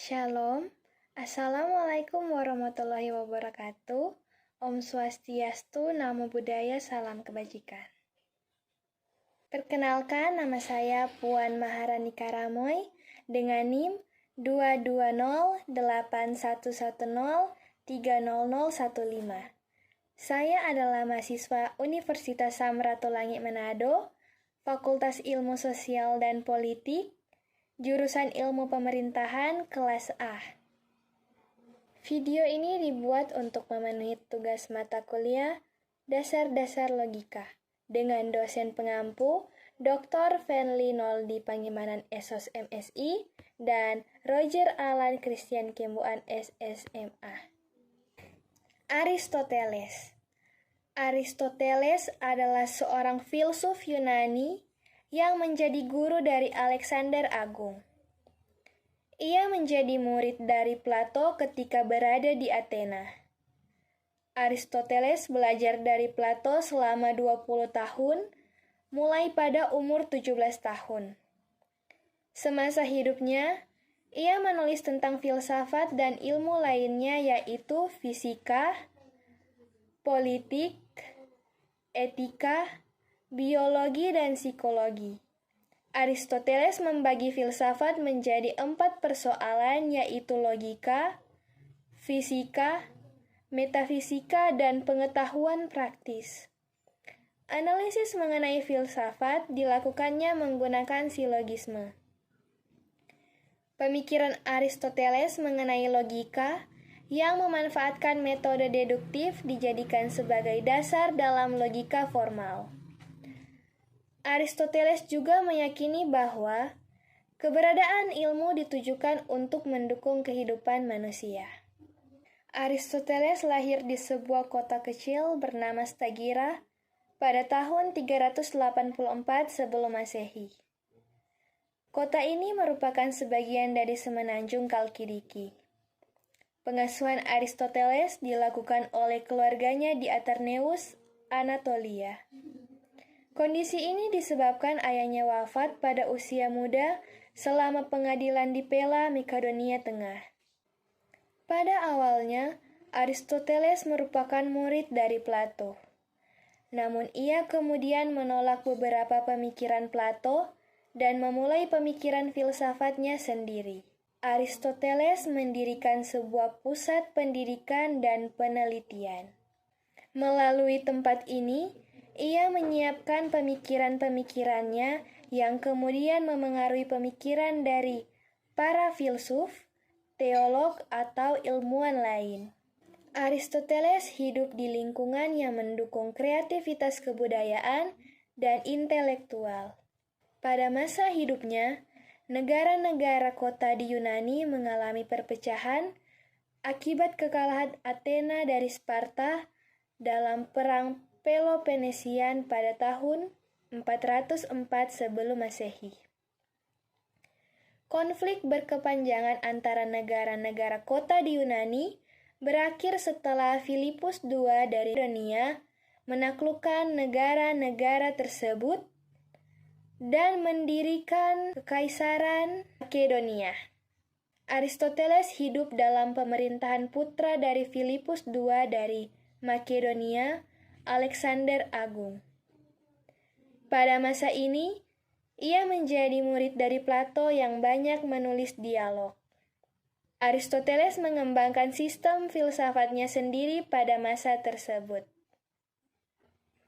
Shalom, Assalamualaikum warahmatullahi wabarakatuh. Om Swastiastu, Namo Buddhaya, salam kebajikan. Perkenalkan, nama saya Puan Maharani Karamoy dengan NIM 2208110300115. Saya adalah mahasiswa Universitas Samratulangi Manado, Fakultas Ilmu Sosial dan Politik, jurusan Ilmu Pemerintahan kelas A. Video ini dibuat untuk memenuhi tugas mata kuliah Dasar-Dasar Logika dengan dosen pengampu Dr. Fenly Noldi Pangimanan SOS MSI dan Roger Alan Christian Kembuan SSMA. Aristoteles adalah seorang filsuf Yunani yang menjadi guru dari Alexander Agung. Ia menjadi murid dari Plato ketika berada di Athena. Aristoteles belajar dari Plato selama 20 tahun, mulai pada umur 17 tahun. Semasa hidupnya, ia menulis tentang filsafat dan ilmu lainnya yaitu fisika, politik, etika, biologi, dan psikologi. Aristoteles membagi filsafat menjadi 4 persoalan yaitu logika, fisika, metafisika, dan pengetahuan praktis. Analisis mengenai filsafat dilakukannya menggunakan silogisme. Pemikiran Aristoteles mengenai logika yang memanfaatkan metode deduktif dijadikan sebagai dasar dalam logika formal. Aristoteles juga meyakini bahwa keberadaan ilmu ditujukan untuk mendukung kehidupan manusia. Aristoteles lahir di sebuah kota kecil bernama Stagira pada tahun 384 sebelum Masehi. Kota ini merupakan sebagian dari semenanjung Kalkidiki. Pengasuhan Aristoteles dilakukan oleh keluarganya di Aterneus, Anatolia. Kondisi ini disebabkan ayahnya wafat pada usia muda selama pengadilan di Pella, Makedonia Tengah. Pada awalnya, Aristoteles merupakan murid dari Plato. Namun ia kemudian menolak beberapa pemikiran Plato dan memulai pemikiran filsafatnya sendiri. Aristoteles mendirikan sebuah pusat pendidikan dan penelitian. Melalui tempat ini, ia menyiapkan pemikiran-pemikirannya yang kemudian memengaruhi pemikiran dari para filsuf, teolog, atau ilmuwan lain. Aristoteles hidup di lingkungan yang mendukung kreativitas kebudayaan dan intelektual. Pada masa hidupnya, negara-negara kota di Yunani mengalami perpecahan akibat kekalahan Athena dari Sparta dalam Perang Peloponnesian pada tahun 404 sebelum Masehi. Konflik berkepanjangan antara negara-negara kota di Yunani berakhir setelah Filipus II dari Makedonia menaklukkan negara-negara tersebut dan mendirikan Kekaisaran Makedonia. Aristoteles hidup dalam pemerintahan putra dari Filipus II dari Makedonia, Alexander Agung. Pada masa ini, ia menjadi murid dari Plato yang banyak menulis dialog. Aristoteles mengembangkan sistem filsafatnya sendiri pada masa tersebut.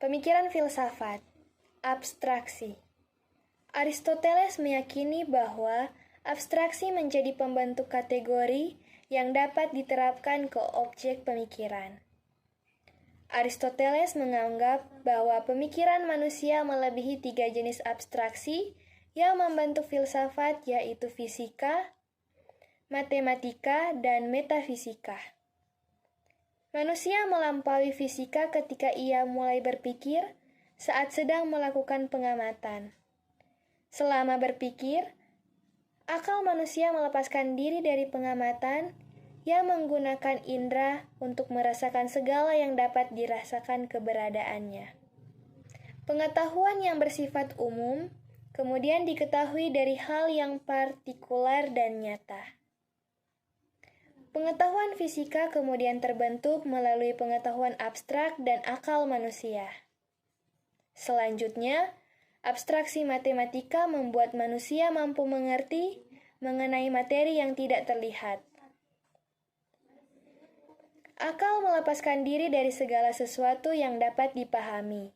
Pemikiran filsafat, abstraksi. Aristoteles meyakini bahwa abstraksi menjadi pembentuk kategori yang dapat diterapkan ke objek pemikiran. Aristoteles menganggap bahwa pemikiran manusia melebihi 3 jenis abstraksi yang membentuk filsafat yaitu fisika, matematika, dan metafisika. Manusia melampaui fisika ketika ia mulai berpikir saat sedang melakukan pengamatan. Selama berpikir, akal manusia melepaskan diri dari pengamatan yang menggunakan indera untuk merasakan segala yang dapat dirasakan keberadaannya. Pengetahuan yang bersifat umum kemudian diketahui dari hal yang partikular dan nyata. Pengetahuan fisika kemudian terbentuk melalui pengetahuan abstrak dan akal manusia. Selanjutnya, abstraksi matematika membuat manusia mampu mengerti mengenai materi yang tidak terlihat. Akal melepaskan diri dari segala sesuatu yang dapat dipahami.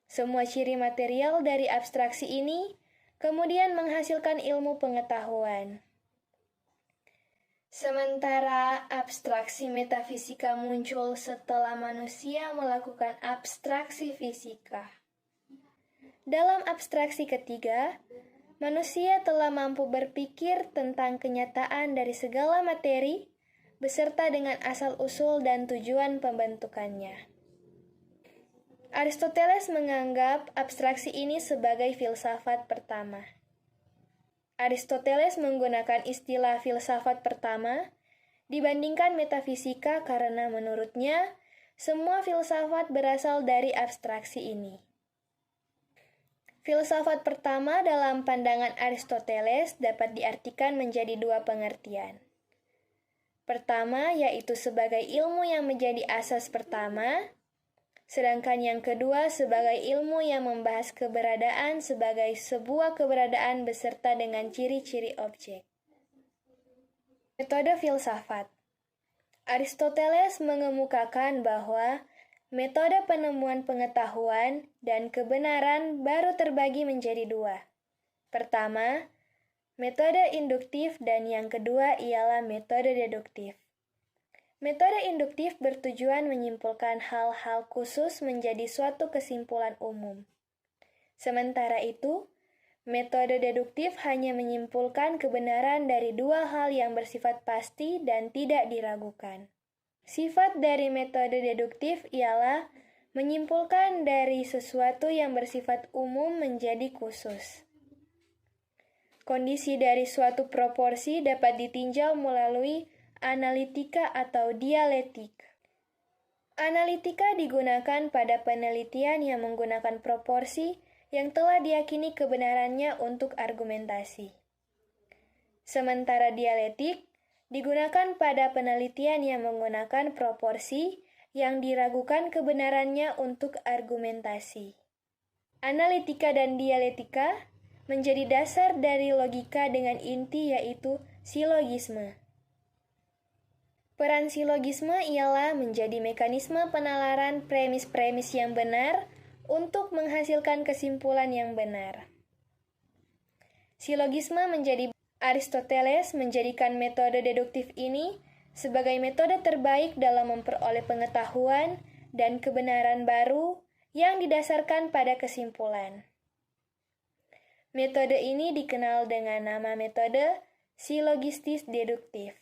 Semua ciri material dari abstraksi ini kemudian menghasilkan ilmu pengetahuan. Sementara abstraksi metafisika muncul setelah manusia melakukan abstraksi fisika. Dalam abstraksi ketiga, manusia telah mampu berpikir tentang kenyataan dari segala materi beserta dengan asal-usul dan tujuan pembentukannya. Aristoteles menganggap abstraksi ini sebagai filsafat pertama. Aristoteles menggunakan istilah filsafat pertama dibandingkan metafisika karena menurutnya semua filsafat berasal dari abstraksi ini. Filsafat pertama dalam pandangan Aristoteles dapat diartikan menjadi dua pengertian. Pertama, yaitu sebagai ilmu yang menjadi asas pertama, sedangkan yang kedua sebagai ilmu yang membahas keberadaan sebagai sebuah keberadaan beserta dengan ciri-ciri objek. Metode filsafat. Aristoteles mengemukakan bahwa metode penemuan pengetahuan dan kebenaran baru terbagi menjadi dua. Pertama, metode induktif dan yang kedua ialah metode deduktif. Metode induktif bertujuan menyimpulkan hal-hal khusus menjadi suatu kesimpulan umum. Sementara itu, metode deduktif hanya menyimpulkan kebenaran dari dua hal yang bersifat pasti dan tidak diragukan. Sifat dari metode deduktif ialah menyimpulkan dari sesuatu yang bersifat umum menjadi khusus. Kondisi dari suatu proporsi dapat ditinjau melalui analitika atau dialektik. Analitika digunakan pada penelitian yang menggunakan proporsi yang telah diyakini kebenarannya untuk argumentasi. Sementara dialektik digunakan pada penelitian yang menggunakan proporsi yang diragukan kebenarannya untuk argumentasi. Analitika dan dialektika menjadi dasar dari logika dengan inti yaitu silogisme. Peran silogisme ialah menjadi mekanisme penalaran premis-premis yang benar untuk menghasilkan kesimpulan yang benar. Silogisme menjadi Aristoteles menjadikan metode deduktif ini sebagai metode terbaik dalam memperoleh pengetahuan dan kebenaran baru yang didasarkan pada kesimpulan. Metode ini dikenal dengan nama metode silogistis deduktif.